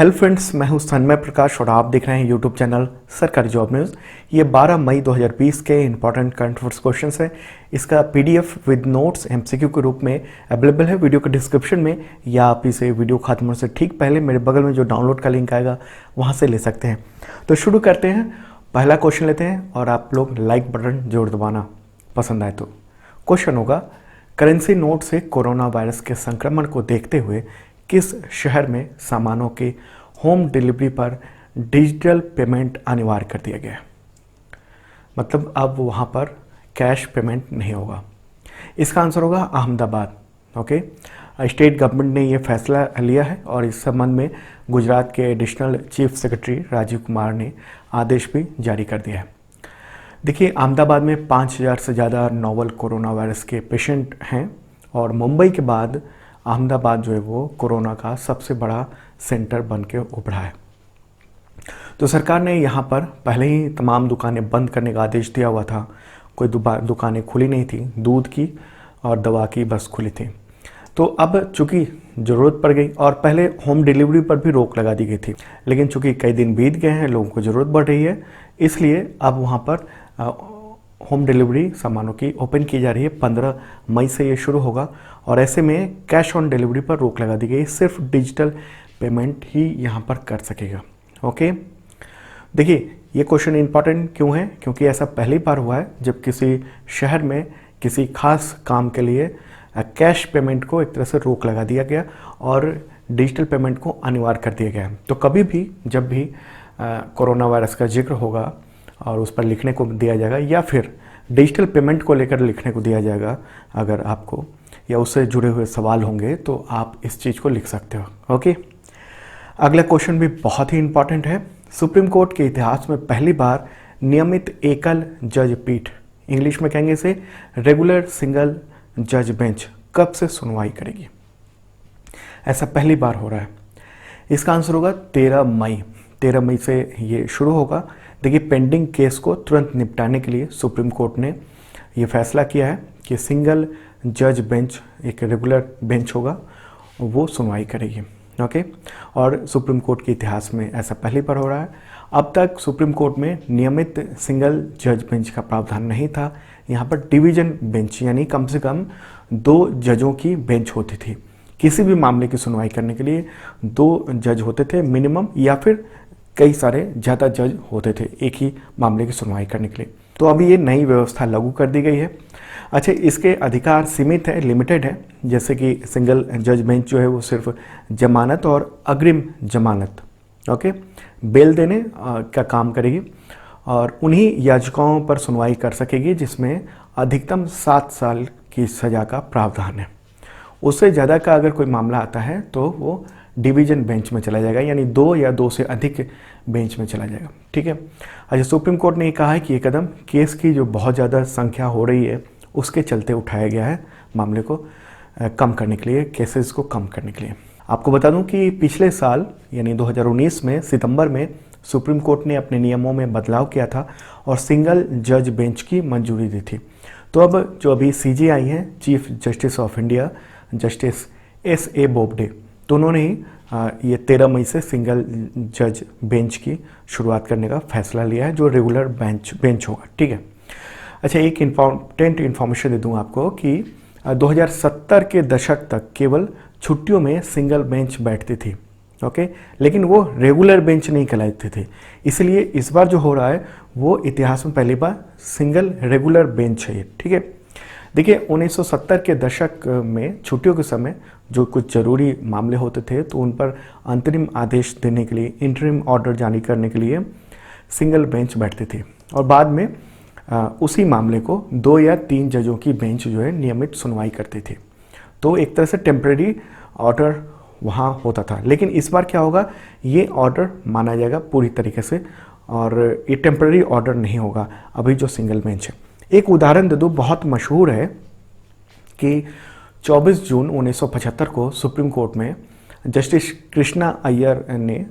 Hello friends, मैं हूं तन्मय प्रकाश और आप देख रहे हैं यूट्यूब चैनल सरकारी जॉब न्यूज़। ये 12 मई 2020 के इंपॉर्टेंट करंट अफेयर्स क्वेश्चंस है। इसका पीडीएफ विद नोट्स एमसीक्यू के रूप में अवेलेबल है वीडियो के डिस्क्रिप्शन में, या आप इसे वीडियो खत्म होने से ठीक पहले मेरे बगल में जो डाउनलोड का लिंक आएगा वहाँ से ले सकते हैं। तो शुरू करते हैं, पहला क्वेश्चन लेते हैं और आप लोग लाइक बटन जरूर दबाना पसंद आए तो। क्वेश्चन होगा, करेंसी नोट से कोरोना वायरस के संक्रमण को देखते हुए किस शहर में सामानों के होम डिलीवरी पर डिजिटल पेमेंट अनिवार्य कर दिया गया है। मतलब अब वहाँ पर कैश पेमेंट नहीं होगा। इसका आंसर होगा अहमदाबाद। ओके, स्टेट गवर्नमेंट ने ये फैसला लिया है और इस संबंध में गुजरात के additional chief secretary Rajiv Kumar ने आदेश भी जारी कर दिया है। देखिए, अहमदाबाद में 5000 से ज़्यादा नोवल कोरोना वायरस के पेशेंट हैं और मुंबई के बाद अहमदाबाद जो है वो कोरोना का सबसे बड़ा सेंटर बन के उभरा है। तो सरकार ने यहाँ पर पहले ही तमाम दुकानें बंद करने का आदेश दिया हुआ था। कोई दुकानें खुली नहीं थी, दूध की और दवा की बस खुली थी। तो अब चूँकि ज़रूरत पड़ गई और पहले होम डिलीवरी पर भी रोक लगा दी गई थी, लेकिन चूँकि कई दिन बीत गए हैं, लोगों को ज़रूरत बढ़ रही है, इसलिए अब वहाँ पर होम डिलीवरी सामानों की ओपन की जा रही है। 15 मई से ये शुरू होगा और ऐसे में कैश ऑन डिलीवरी पर रोक लगा दी गई। सिर्फ डिजिटल पेमेंट ही यहाँ पर कर सकेगा। ओके, देखिए ये क्वेश्चन इंपॉर्टेंट क्यों है, क्योंकि ऐसा पहली बार हुआ है जब किसी शहर में किसी खास काम के लिए कैश पेमेंट को एक तरह से रोक लगा दिया गया और डिजिटल पेमेंट को अनिवार्य कर दिया गया। तो कभी भी जब भी कोरोना वायरस का जिक्र होगा और उस पर लिखने को दिया जाएगा या फिर डिजिटल पेमेंट को लेकर लिखने को दिया जाएगा, अगर आपको या उससे जुड़े हुए सवाल होंगे तो आप इस चीज़ को लिख सकते हो। ओके, अगला क्वेश्चन भी बहुत ही इंपॉर्टेंट है। सुप्रीम कोर्ट के इतिहास में पहली बार नियमित एकल जज पीठ, इंग्लिश में कहेंगे इसे रेगुलर सिंगल जज बेंच, कब से सुनवाई करेगी? ऐसा पहली बार हो रहा है। इसका आंसर होगा 13 मई। 13 मई से ये शुरू होगा। देखिए, पेंडिंग केस को तुरंत निपटाने के लिए सुप्रीम कोर्ट ने ये फैसला किया है कि सिंगल जज बेंच, एक रेगुलर बेंच होगा, वो सुनवाई करेगी। ओके, और सुप्रीम कोर्ट के इतिहास में ऐसा पहली बार हो रहा है। अब तक सुप्रीम कोर्ट में नियमित सिंगल जज बेंच का प्रावधान नहीं था। यहाँ पर डिवीजन बेंच, यानी कम से कम 2 जजों की बेंच होती थी। किसी भी मामले की सुनवाई करने के लिए 2 जज होते थे मिनिमम, या फिर कई सारे ज़्यादा जज होते थे एक ही मामले की सुनवाई करने के लिए। तो अभी ये नई व्यवस्था लागू कर दी गई है। अच्छा, इसके अधिकार सीमित है, लिमिटेड है। जैसे कि सिंगल जज बेंच जो है वो सिर्फ जमानत और अग्रिम जमानत, ओके, बेल देने का काम करेगी और उन्हीं याचिकाओं पर सुनवाई कर सकेगी जिसमें अधिकतम 7 साल की सज़ा का प्रावधान है। उससे ज़्यादा का अगर कोई मामला आता है तो वो डिवीजन बेंच में चला जाएगा, यानी 2 या 2 से अधिक बेंच में चला जाएगा। ठीक है। अच्छा, सुप्रीम कोर्ट ने कहा है कि ये कदम केस की जो बहुत ज़्यादा संख्या हो रही है उसके चलते उठाया गया है, मामले को कम करने के लिए, केसेस को कम करने के लिए। आपको बता दूं कि पिछले साल यानी 2019 में सितंबर में सुप्रीम कोर्ट ने अपने नियमों में बदलाव किया था और सिंगल जज बेंच की मंजूरी दी थी। तो अब जो अभी सीजेआई हैं, chief justice of India, justice एस.ए. Bobde, तो उन्होंने ही ये 13 मई से सिंगल जज बेंच की शुरुआत करने का फैसला लिया है, जो रेगुलर बेंच होगा। ठीक है। अच्छा, एक इम्पॉर्टेंट इन्फॉर्मेशन दे दूं आपको कि 2070 के दशक तक केवल छुट्टियों में सिंगल बेंच बैठती थी। ओके, लेकिन वो रेगुलर बेंच नहीं कहलाती थी। इसलिए इस बार जो हो रहा है वो इतिहास में पहली बार सिंगल रेगुलर बेंच है। ठीक है। देखिए, 1970 के दशक में छुट्टियों के समय जो कुछ ज़रूरी मामले होते थे तो उन पर अंतरिम आदेश देने के लिए, इंटरिम ऑर्डर जारी करने के लिए सिंगल बेंच बैठती थी और बाद में उसी मामले को 2 या 3 जजों की बेंच जो है नियमित सुनवाई करती थी। तो एक तरह से टेम्परेरी ऑर्डर वहाँ होता था। लेकिन इस बार क्या होगा, ये ऑर्डर माना जाएगा पूरी तरीके से और ये टेम्परेरी ऑर्डर नहीं होगा अभी जो सिंगल बेंच है। एक उदाहरण दे दूँ, बहुत मशहूर है कि 24 जून 1975 को सुप्रीम कोर्ट में जस्टिस कृष्णा अय्यर ने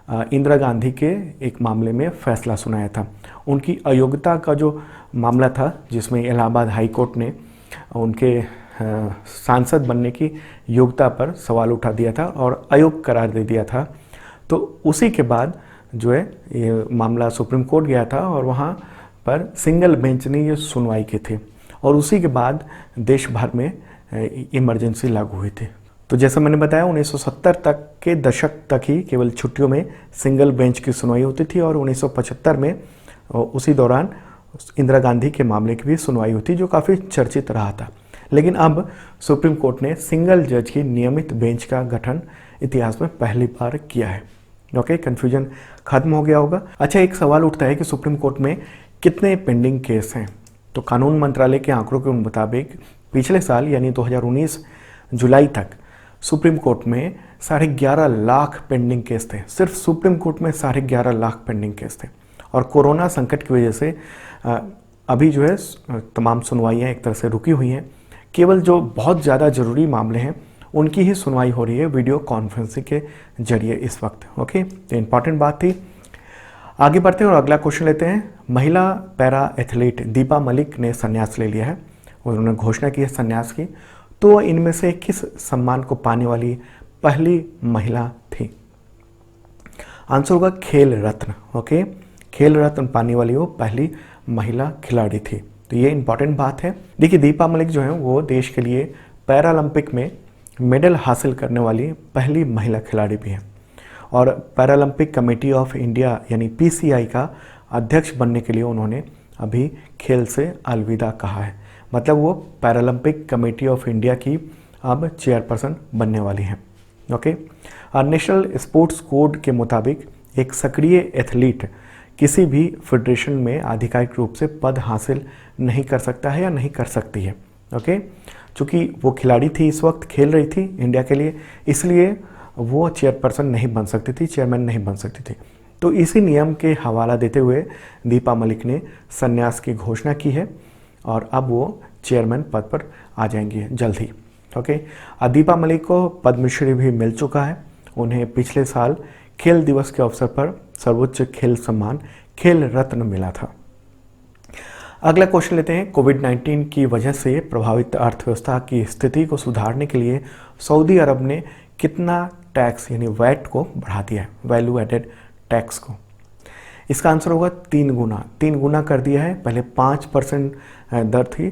इंदिरा गांधी के एक मामले में फैसला सुनाया था। उनकी अयोग्यता का जो मामला था जिसमें इलाहाबाद हाई कोर्ट ने उनके सांसद बनने की योग्यता पर सवाल उठा दिया था और अयोग्य करार दे दिया था। तो उसी के बाद जो है ये मामला सुप्रीम कोर्ट गया था और वहाँ पर सिंगल बेंच ने ये सुनवाई की थी और उसी के बाद देश भर में इमरजेंसी लागू हुई थी। तो जैसा मैंने बताया 1970 तक के दशक तक ही केवल छुट्टियों में सिंगल बेंच की सुनवाई होती थी और 1975 में उसी दौरान इंदिरा गांधी के मामले की भी सुनवाई हुई थी जो काफ़ी चर्चित रहा था। लेकिन अब सुप्रीम कोर्ट ने सिंगल जज की नियमित बेंच का गठन इतिहास में पहली बार किया है। ओके, कन्फ्यूजन खत्म हो गया होगा। अच्छा, एक सवाल उठता है कि सुप्रीम कोर्ट में कितने पेंडिंग केस हैं। तो कानून मंत्रालय के आंकड़ों के मुताबिक पिछले साल यानी 2019 जुलाई तक सुप्रीम कोर्ट में 11.5 लाख पेंडिंग केस थे। सिर्फ सुप्रीम कोर्ट में 11.5 लाख पेंडिंग केस थे और कोरोना संकट की वजह से अभी जो है तमाम सुनवाइयाँ एक तरह से रुकी हुई हैं। केवल जो बहुत ज़्यादा ज़रूरी मामले हैं उनकी ही सुनवाई हो रही है वीडियो कॉन्फ्रेंसिंग के जरिए इस वक्त। ओके, तो इम्पॉर्टेंट बात थी। आगे बढ़ते हैं और अगला क्वेश्चन लेते हैं। महिला पैरा एथलीट दीपा मलिक ने संन्यास ले लिया है, उन्होंने घोषणा की है संन्यास की। तो इनमें से किस सम्मान को पाने वाली पहली महिला थी? आंसर होगा खेल रत्न। ओके, खेल रत्न पाने वाली वो पहली महिला खिलाड़ी थी। तो ये इंपॉर्टेंट बात है। देखिए, दीपा मलिक जो है वो देश के लिए पैरालंपिक में मेडल हासिल करने वाली पहली महिला खिलाड़ी भी हैं और पैरालंपिक कमेटी ऑफ इंडिया यानी पीसीआई का अध्यक्ष बनने के लिए उन्होंने अभी खेल से अलविदा कहा है। मतलब वो पैरालंपिक कमेटी ऑफ इंडिया की अब चेयरपर्सन बनने वाली हैं। ओके, नेशनल स्पोर्ट्स कोड के मुताबिक एक सक्रिय एथलीट किसी भी फेडरेशन में आधिकारिक रूप से पद हासिल नहीं कर सकता है या नहीं कर सकती है। ओके, चूँकि वो खिलाड़ी थी, इस वक्त खेल रही थी इंडिया के लिए, इसलिए वो चेयरपर्सन नहीं बन सकती थी, चेयरमैन नहीं बन सकती थी। तो इसी नियम के हवाला देते हुए दीपा मलिक ने संन्यास की घोषणा की है और अब वो चेयरमैन पद पर आ जाएंगी जल्द ही। ओके, दीपा मलिक को पद्मश्री भी मिल चुका है। उन्हें पिछले साल खेल दिवस के अवसर पर सर्वोच्च खेल सम्मान खेल रत्न मिला था। अगला क्वेश्चन लेते हैं। कोविड-19 की वजह से प्रभावित अर्थव्यवस्था की स्थिति को सुधारने के लिए सऊदी अरब ने कितना टैक्स यानी वैट को बढ़ा दिया है, वैल्यू एडेड टैक्स को? इसका आंसर होगा 3 गुना। 3 गुना कर दिया है। पहले 5% दर थी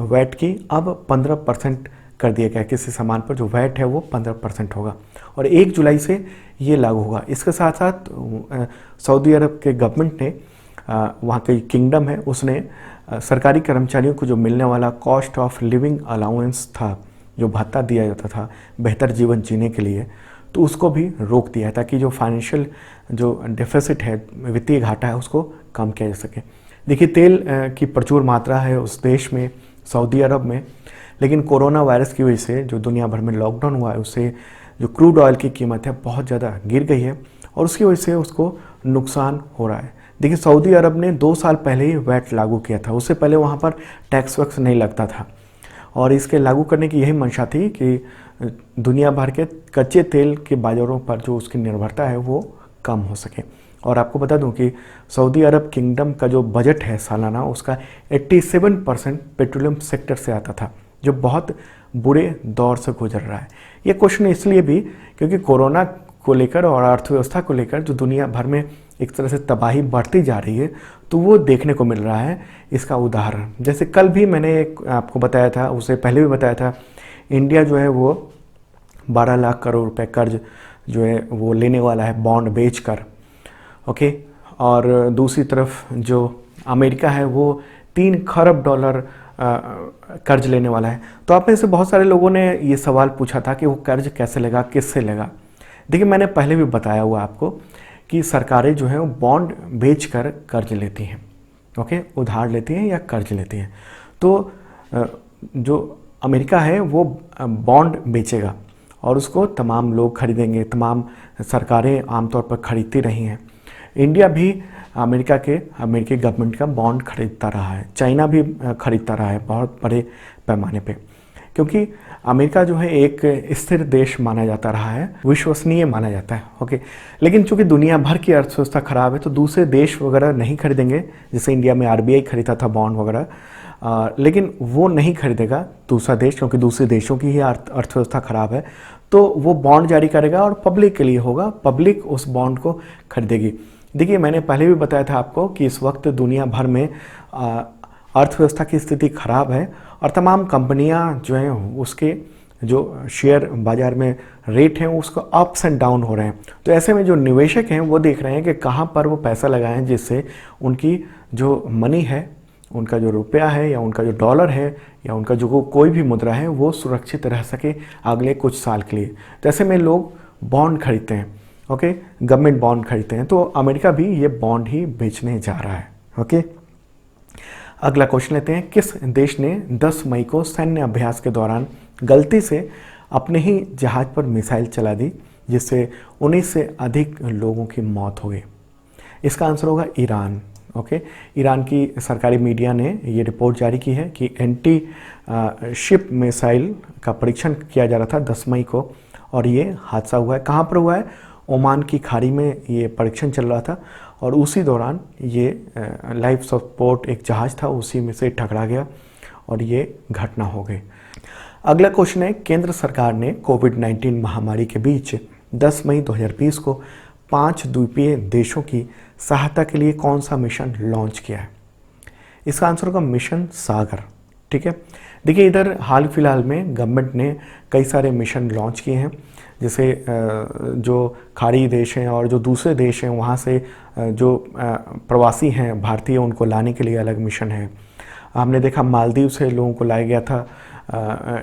वैट की, अब 15% कर दिया गया। किसी सामान पर जो वैट है वो 15% होगा और 1 जुलाई से ये लागू होगा। इसके साथ साथ सऊदी अरब के गवर्नमेंट ने वहाँ के किंगडम है उसने सरकारी कर्मचारियों को जो मिलने वाला कॉस्ट ऑफ लिविंग अलाउंस था, जो भत्ता दिया जाता था बेहतर जीवन जीने के लिए, तो उसको भी रोक दिया है ताकि जो फाइनेंशियल जो डेफिसिट है, वित्तीय घाटा है, उसको कम किया जा सके। देखिए, तेल की प्रचुर मात्रा है उस देश में, सऊदी अरब में, लेकिन कोरोना वायरस की वजह से जो दुनिया भर में लॉकडाउन हुआ है उससे जो क्रूड ऑयल की कीमत है बहुत ज़्यादा गिर गई है और उसकी वजह से उसको नुकसान हो रहा है। देखिए, सऊदी अरब ने 2 साल पहले ही वैट लागू किया था, उससे पहले वहाँ पर टैक्स वैक्स नहीं लगता था और इसके लागू करने की यही मंशा थी कि दुनिया भर के कच्चे तेल के बाज़ारों पर जो उसकी निर्भरता है वो कम हो सके। और आपको बता दूं कि सऊदी अरब किंगडम का जो बजट है सालाना, उसका 87% पेट्रोलियम सेक्टर से आता था, जो बहुत बुरे दौर से गुजर रहा है। ये क्वेश्चन इसलिए भी क्योंकि कोरोना को लेकर और अर्थव्यवस्था को लेकर जो दुनिया भर में एक तरह से तबाही बढ़ती जा रही है, तो वो देखने को मिल रहा है। इसका उदाहरण जैसे कल भी मैंने आपको बताया था, उससे पहले भी बताया था, इंडिया जो है वो 12 लाख करोड़ रुपए कर्ज जो है वो लेने वाला है बॉन्ड बेचकर। ओके, और दूसरी तरफ जो अमेरिका है वो 3 खरब डॉलर कर्ज लेने वाला है। तो आप में से बहुत सारे लोगों ने ये सवाल पूछा था कि वो कर्ज कैसे लेगा, किससे लेगा। देखिए, मैंने पहले भी बताया हुआ आपको कि सरकारें जो है वो बॉन्ड बेचकर कर्ज लेती हैं। ओके, उधार लेती हैं या कर्ज लेती हैं। तो जो अमेरिका है वो बॉन्ड बेचेगा और उसको तमाम लोग खरीदेंगे, तमाम सरकारें आमतौर पर खरीदती रही हैं। इंडिया भी अमेरिकी गवर्नमेंट का बॉन्ड खरीदता रहा है, चाइना भी खरीदता रहा है बहुत बड़े पैमाने पे, क्योंकि अमेरिका जो है एक स्थिर देश माना जाता रहा है, विश्वसनीय माना जाता है। ओके, लेकिन चूंकि दुनिया भर की अर्थव्यवस्था खराब है तो दूसरे देश वगैरह नहीं खरीदेंगे। जैसे इंडिया में आरबीआई खरीदा था बॉन्ड वगैरह, लेकिन वो नहीं खरीदेगा दूसरा देश, क्योंकि दूसरे देशों की ही अर्थव्यवस्था खराब है। तो वो बॉन्ड जारी करेगा और पब्लिक के लिए होगा, पब्लिक उस बॉन्ड को खरीदेगी। देखिए, मैंने पहले भी बताया था आपको कि इस वक्त दुनिया भर में अर्थव्यवस्था की स्थिति खराब है और तमाम कंपनियां जो हैं उसके जो शेयर बाजार में रेट हैं उसको अप्स एंड डाउन हो रहे हैं। तो ऐसे में जो निवेशक हैं वो देख रहे हैं कि कहाँ पर वो पैसा लगाएं जिससे उनकी जो मनी है, उनका जो रुपया है या उनका जो डॉलर है या उनका जो कोई भी मुद्रा है वो सुरक्षित रह सके अगले कुछ साल के लिए। तो ऐसे में लोग बॉन्ड खरीदते हैं, ओके, गवर्नमेंट बॉन्ड खरीदते हैं। तो अमेरिका भी ये बॉन्ड ही बेचने जा रहा है, ओके। अगला क्वेश्चन लेते हैं, किस देश ने 10 मई को सैन्य अभ्यास के दौरान गलती से अपने ही जहाज पर मिसाइल चला दी जिससे 19 से अधिक लोगों की मौत हो गई? इसका आंसर होगा ईरान, ओके। ईरान की सरकारी मीडिया ने ये रिपोर्ट जारी की है कि एंटी शिप मिसाइल का परीक्षण किया जा रहा था 10 मई को और ये हादसा हुआ है। कहाँ पर हुआ है? ओमान की खाड़ी में ये परीक्षण चल रहा था और उसी दौरान ये लाइफ सपोर्ट एक जहाज़ था, उसी में से टकरा गया और ये घटना हो गई। अगला क्वेश्चन है, केंद्र सरकार ने कोविड-19 महामारी के बीच 10 मई 2020 को 5 द्वीपीय देशों की सहायता के लिए कौन सा मिशन लॉन्च किया है? इसका आंसर होगा मिशन सागर, ठीक है। देखिए, इधर हाल फिलहाल में गवर्नमेंट ने कई सारे मिशन लॉन्च किए हैं, जैसे जो खाड़ी देश हैं और जो दूसरे देश हैं वहाँ से जो प्रवासी हैं भारतीय उनको लाने के लिए अलग मिशन है। हमने देखा मालदीव से लोगों को लाया गया था,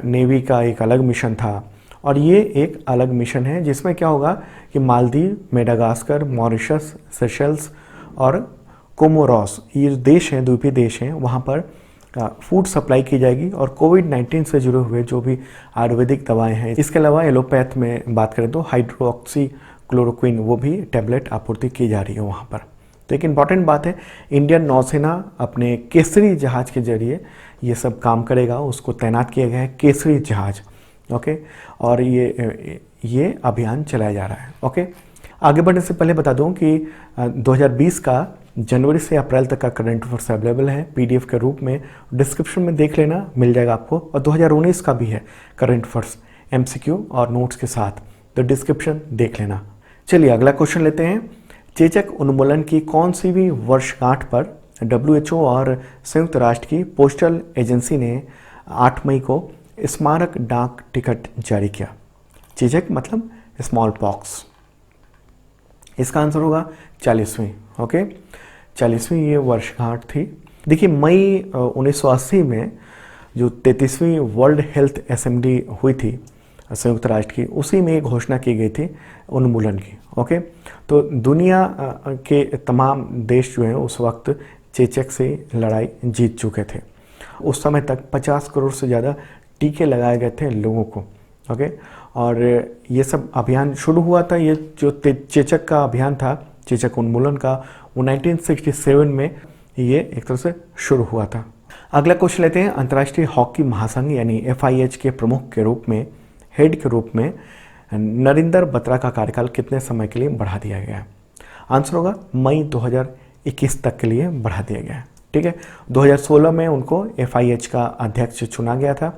नेवी का एक अलग मिशन था और ये एक अलग मिशन है जिसमें क्या होगा कि मालदीव, मेडागास्कर, मॉरिशस, सेशल्स और कोमोरोस, ये जो देश हैं, द्वीपीय देश हैं, वहाँ पर फूड सप्लाई की जाएगी और कोविड-19 से जुड़े हुए जो भी आयुर्वेदिक दवाएं हैं, इसके अलावा एलोपैथ में बात करें तो हाइड्रोक्सी क्लोरोक्विन वो भी टैबलेट आपूर्ति की जा रही है वहाँ पर। तो एक इम्पॉर्टेंट बात है, इंडियन नौसेना अपने केसरी जहाज के जरिए ये सब काम करेगा, उसको तैनात किया गया है केसरी जहाज, ओके। और ये अभियान चलाया जा रहा है, ओके। आगे बढ़ने से पहले बता दूं कि 2020 का जनवरी से अप्रैल तक का करंट अफेयर्स अवेलेबल है पीडीएफ के रूप में, डिस्क्रिप्शन में देख लेना, मिल जाएगा आपको। और 2019 का भी है करंट अफेयर्स एमसीक्यू और नोट्स के साथ, तो डिस्क्रिप्शन देख लेना। चलिए अगला क्वेश्चन लेते हैं, चेचक उन्मूलन की कौन सी भी वर्षगांठ पर WHO और संयुक्त राष्ट्र की पोस्टल एजेंसी ने 8 मई को स्मारक डाक टिकट जारी किया? चेचक मतलब स्मॉल पॉक्स। इसका आंसर होगा 40वीं, ओके। 40वीं ये वर्षगांठ थी। देखिए, मई 1980 में जो 33वीं वर्ल्ड हेल्थ असेंबली हुई थी संयुक्त राष्ट्र की, उसी में घोषणा की गई थी उन्मूलन की, ओके। तो दुनिया के तमाम देश जो हैं उस वक्त चेचक से लड़ाई जीत चुके थे। उस समय तक 50 करोड़ से ज़्यादा टीके लगाए गए थे लोगों को, ओके। और ये सब अभियान शुरू हुआ था, ये जो चेचक का अभियान था, चेचक उन्मूलन का, वो 1967 में ये एक तरह से शुरू हुआ था। अगला क्वेश्चन लेते हैं, अंतर्राष्ट्रीय हॉकी महासंघ यानी FIH के प्रमुख के रूप में, हेड के रूप में नरिंदर बत्रा का कार्यकाल कितने समय के लिए बढ़ा दिया गया है? आंसर होगा मई 2021 तक के लिए बढ़ा दिया गया है, ठीक है। 2016 में उनको FIH का अध्यक्ष चुना गया था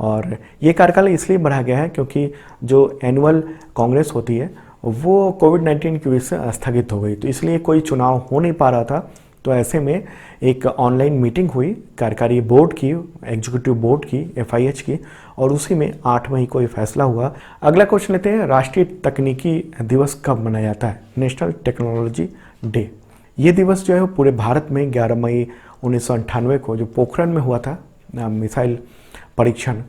और ये कार्यकाल इसलिए बढ़ा गया है क्योंकि जो एनुअल कांग्रेस होती है वो कोविड-19 की वजह से स्थगित हो गई, तो इसलिए कोई चुनाव हो नहीं पा रहा था। तो ऐसे में एक ऑनलाइन मीटिंग हुई कार्यकारी बोर्ड की, एग्जीक्यूटिव बोर्ड की, FIH की, और उसी में 8 मई को ये फैसला हुआ। अगला क्वेश्चन लेते हैं, राष्ट्रीय तकनीकी दिवस कब मनाया जाता है? National technology day. ये दिवस जो है पूरे भारत में 11 मई 1998 को जो पोखरण में हुआ था मिसाइल परीक्षण,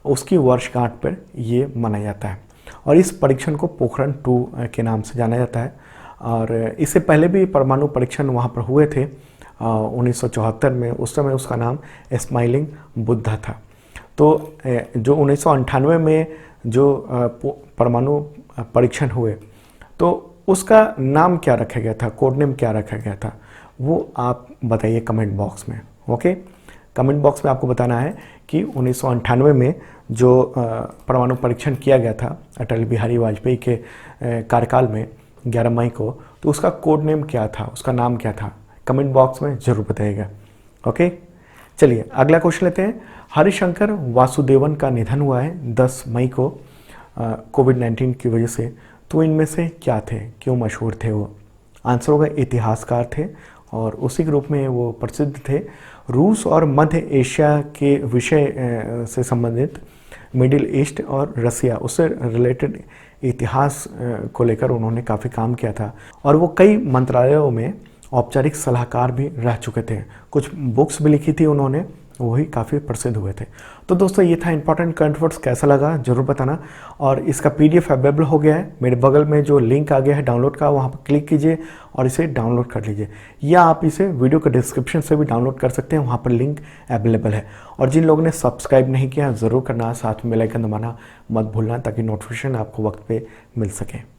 उसकी वर्षगांठ पर ये मनाया जाता है और इस परीक्षण को पोखरण 2 के नाम से जाना जाता है। और इससे पहले भी परमाणु परीक्षण वहाँ पर हुए थे 1974 में, उस समय उसका नाम स्माइलिंग बुद्धा था। तो जो 1998 में जो परमाणु परीक्षण हुए तो उसका नाम क्या रखा गया था, कोड नेम क्या रखा गया था, वो आप बताइए कमेंट बॉक्स में, ओके। कमेंट बॉक्स में आपको बताना है कि 1998 में जो परमाणु परीक्षण किया गया था अटल बिहारी वाजपेयी के कार्यकाल में 11 मई को, तो उसका कोड नेम क्या था, उसका नाम क्या था, कमेंट बॉक्स में ज़रूर बताइएगा, ओके। चलिए अगला क्वेश्चन लेते हैं, हरिशंकर वासुदेवन का निधन हुआ है 10 मई को। कोविड-19 की वजह से, तो इनमें से क्या थे, क्यों मशहूर थे वो? आंसर होगा इतिहासकार थे और उसी ग्रुप में वो प्रसिद्ध थे। रूस और मध्य एशिया के विषय से संबंधित, मिडिल ईस्ट और रसिया उससे रिलेटेड इतिहास को लेकर उन्होंने काफ़ी काम किया था और वो कई मंत्रालयों में औपचारिक सलाहकार भी रह चुके थे। कुछ बुक्स भी लिखी थी उन्होंने, वही काफ़ी प्रसिद्ध हुए थे। तो दोस्तों ये था इंपॉर्टेंट करंट अफेयर्स, कैसा लगा ज़रूर बताना। और इसका PDF अवेलेबल हो गया है, मेरे बगल में जो लिंक आ गया है डाउनलोड का, वहाँ पर क्लिक कीजिए और इसे डाउनलोड कर लीजिए, या आप इसे वीडियो के डिस्क्रिप्शन से भी डाउनलोड कर सकते हैं, वहाँ पर लिंक अवेलेबल है। और जिन लोगों ने सब्सक्राइब नहीं किया ज़रूर करना, साथ में बेल आइकन दबाना मत भूलना ताकि नोटिफिकेशन आपको वक्त पर मिल सके।